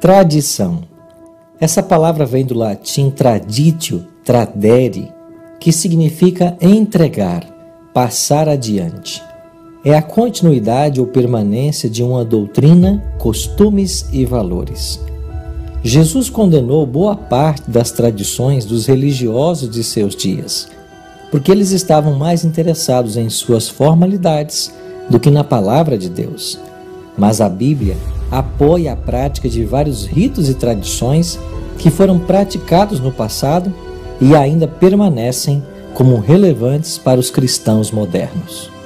Tradição. Essa palavra vem do latim traditio, tradere, que significa entregar, passar adiante. É a continuidade ou permanência de uma doutrina, costumes e valores. Jesus condenou boa parte das tradições dos religiosos de seus dias, porque eles estavam mais interessados em suas formalidades do que na palavra de Deus. Mas a Bíblia apoia a prática de vários ritos e tradições que foram praticados no passado e ainda permanecem como relevantes para os cristãos modernos.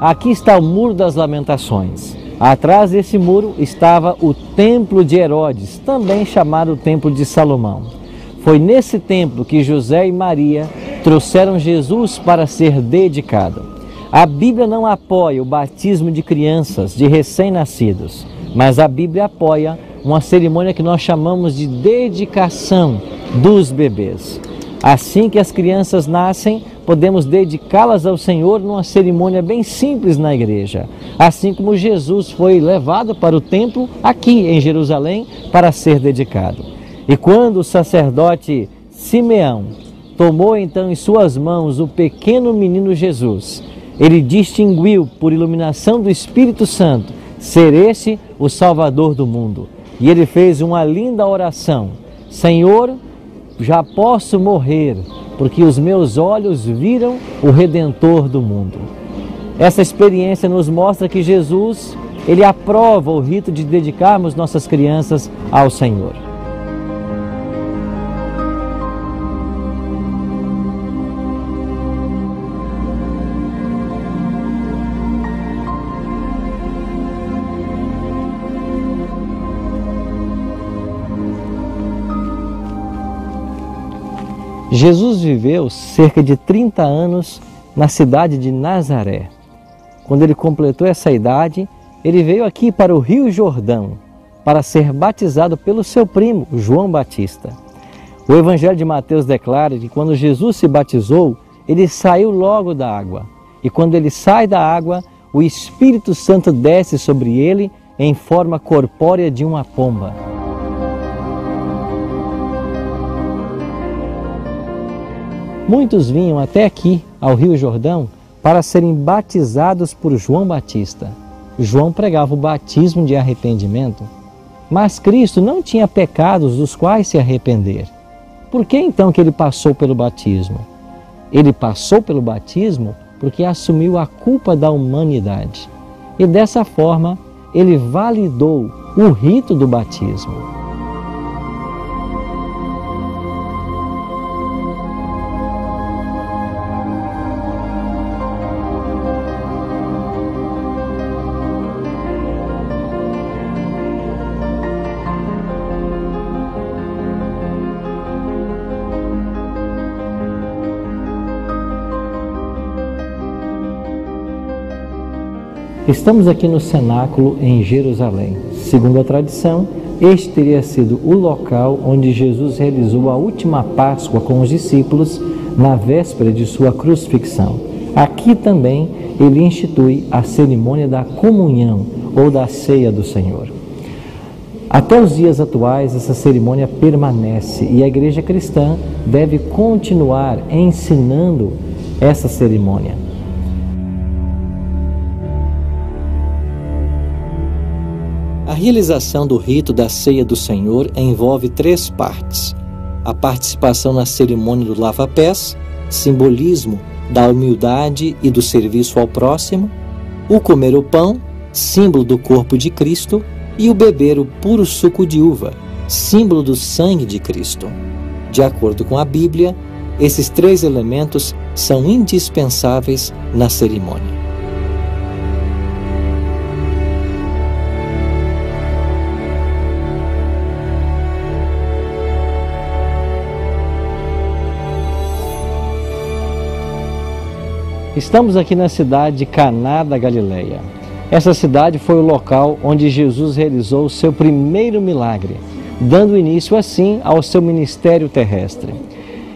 Aqui está o Muro das Lamentações. Atrás desse muro estava o Templo de Herodes, também chamado Templo de Salomão. Foi nesse templo que José e Maria trouxeram Jesus para ser dedicado. A Bíblia não apoia o batismo de crianças, de recém-nascidos, mas a Bíblia apoia uma cerimônia que nós chamamos de dedicação dos bebês. Assim que as crianças nascem, podemos dedicá-las ao Senhor numa cerimônia bem simples na igreja. Assim como Jesus foi levado para o templo aqui em Jerusalém para ser dedicado. E quando o sacerdote Simeão tomou então em suas mãos o pequeno menino Jesus, ele distinguiu por iluminação do Espírito Santo ser esse o Salvador do mundo. E ele fez uma linda oração: Senhor, já posso morrer, porque os meus olhos viram o Redentor do mundo. Essa experiência nos mostra que Jesus, ele aprova o rito de dedicarmos nossas crianças ao Senhor. Jesus viveu cerca de 30 anos na cidade de Nazaré. Quando ele completou essa idade, ele veio aqui para o Rio Jordão para ser batizado pelo seu primo, João Batista. O Evangelho de Mateus declara que quando Jesus se batizou, ele saiu logo da água. E quando ele sai da água, o Espírito Santo desce sobre ele em forma corpórea de uma pomba. Muitos vinham até aqui, ao Rio Jordão, para serem batizados por João Batista. João pregava o batismo de arrependimento, mas Cristo não tinha pecados dos quais se arrepender. Por que então que ele passou pelo batismo? Ele passou pelo batismo porque assumiu a culpa da humanidade. E dessa forma, ele validou o rito do batismo. Estamos aqui no cenáculo em Jerusalém. Segundo a tradição, este teria sido o local onde Jesus realizou a última Páscoa com os discípulos na véspera de sua crucifixão. Aqui também ele institui a cerimônia da comunhão ou da ceia do Senhor. Até os dias atuais, essa cerimônia permanece e a igreja cristã deve continuar ensinando essa cerimônia. A realização do rito da ceia do Senhor envolve 3 partes: a participação na cerimônia do lava-pés, simbolismo da humildade e do serviço ao próximo, o comer o pão, símbolo do corpo de Cristo, e o beber o puro suco de uva, símbolo do sangue de Cristo. De acordo com a Bíblia, esses 3 elementos são indispensáveis na cerimônia. Estamos aqui na cidade de Caná da Galileia. Essa cidade foi o local onde Jesus realizou o seu primeiro milagre, dando início assim ao seu ministério terrestre.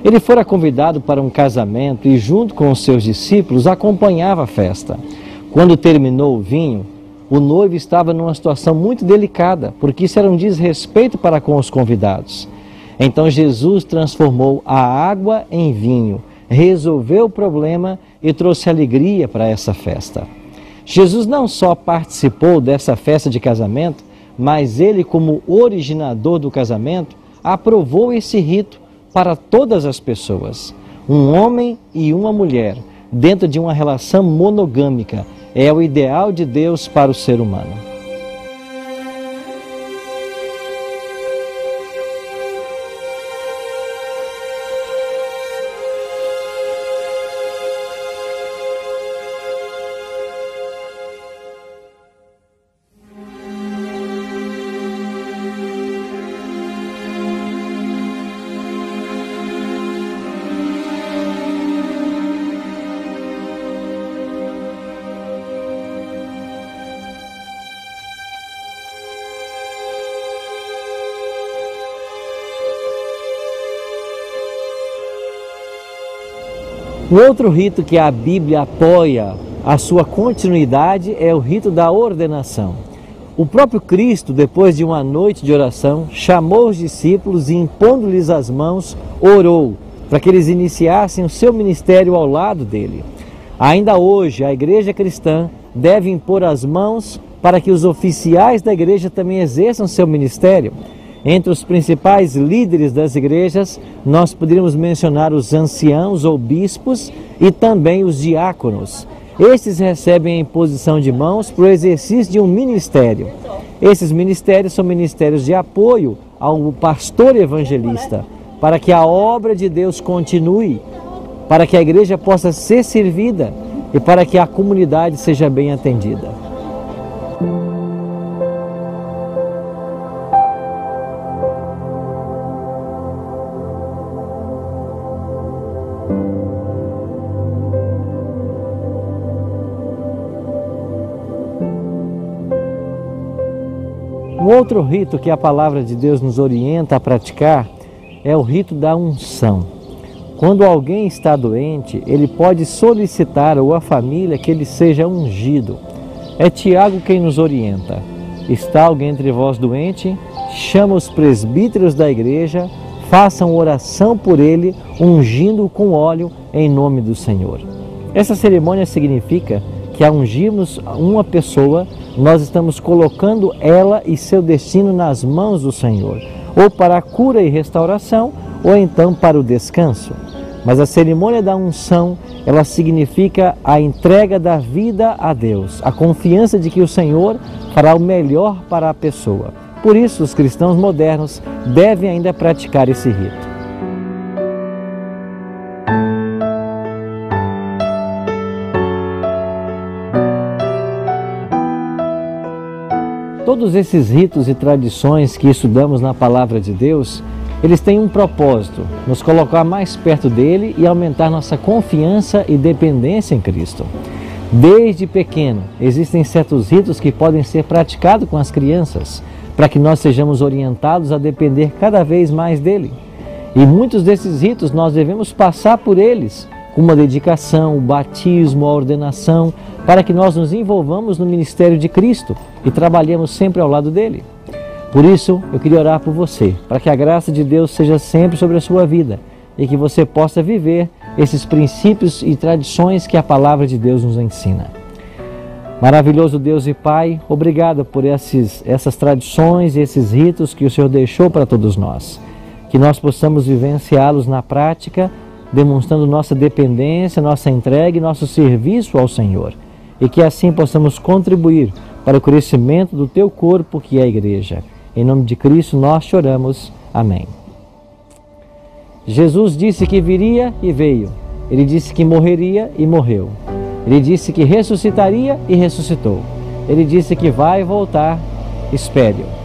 Ele fora convidado para um casamento e, junto com os seus discípulos, acompanhava a festa. Quando terminou o vinho, o noivo estava numa situação muito delicada, porque isso era um desrespeito para com os convidados. Então Jesus transformou a água em vinho, resolveu o problema e trouxe alegria para essa festa. Jesus não só participou dessa festa de casamento, mas ele, como originador do casamento, aprovou esse rito para todas as pessoas. Um homem e uma mulher, dentro de uma relação monogâmica, é o ideal de Deus para o ser humano. Um outro rito que a Bíblia apoia a sua continuidade é o rito da ordenação. O próprio Cristo, depois de uma noite de oração, chamou os discípulos e, impondo-lhes as mãos, orou para que eles iniciassem o seu ministério ao lado dele. Ainda hoje, a igreja cristã deve impor as mãos para que os oficiais da igreja também exerçam seu ministério. Entre os principais líderes das igrejas, nós poderíamos mencionar os anciãos ou bispos e também os diáconos. Estes recebem a imposição de mãos para o exercício de um ministério. Esses ministérios são ministérios de apoio ao pastor evangelista, para que a obra de Deus continue, para que a igreja possa ser servida e para que a comunidade seja bem atendida. Um outro rito que a palavra de Deus nos orienta a praticar é o rito da unção. Quando alguém está doente, ele pode solicitar ou a família que ele seja ungido. É Tiago quem nos orienta. Está alguém entre vós doente? Chama os presbíteros da igreja, façam oração por ele, ungindo-o com óleo em nome do Senhor. Essa cerimônia significa que ao ungirmos uma pessoa, nós estamos colocando ela e seu destino nas mãos do Senhor, ou para a cura e restauração, ou então para o descanso. Mas a cerimônia da unção, ela significa a entrega da vida a Deus, a confiança de que o Senhor fará o melhor para a pessoa. Por isso, os cristãos modernos devem ainda praticar esse rito. Todos esses ritos e tradições que estudamos na Palavra de Deus, eles têm um propósito, nos colocar mais perto dele e aumentar nossa confiança e dependência em Cristo. Desde pequeno, existem certos ritos que podem ser praticados com as crianças, para que nós sejamos orientados a depender cada vez mais dele. E muitos desses ritos nós devemos passar por eles com uma dedicação, o batismo, a ordenação, para que nós nos envolvamos no ministério de Cristo e trabalhemos sempre ao lado dele. Por isso, eu queria orar por você, para que a graça de Deus seja sempre sobre a sua vida e que você possa viver esses princípios e tradições que a palavra de Deus nos ensina. Maravilhoso Deus e Pai, obrigado por essas tradições e esses ritos que o Senhor deixou para todos nós. Que nós possamos vivenciá-los na prática, demonstrando nossa dependência, nossa entrega e nosso serviço ao Senhor. E que assim possamos contribuir para o crescimento do Teu corpo, que é a Igreja. Em nome de Cristo nós te oramos. Amém. Jesus disse que viria e veio. Ele disse que morreria e morreu. Ele disse que ressuscitaria e ressuscitou. Ele disse que vai voltar. Espere-o.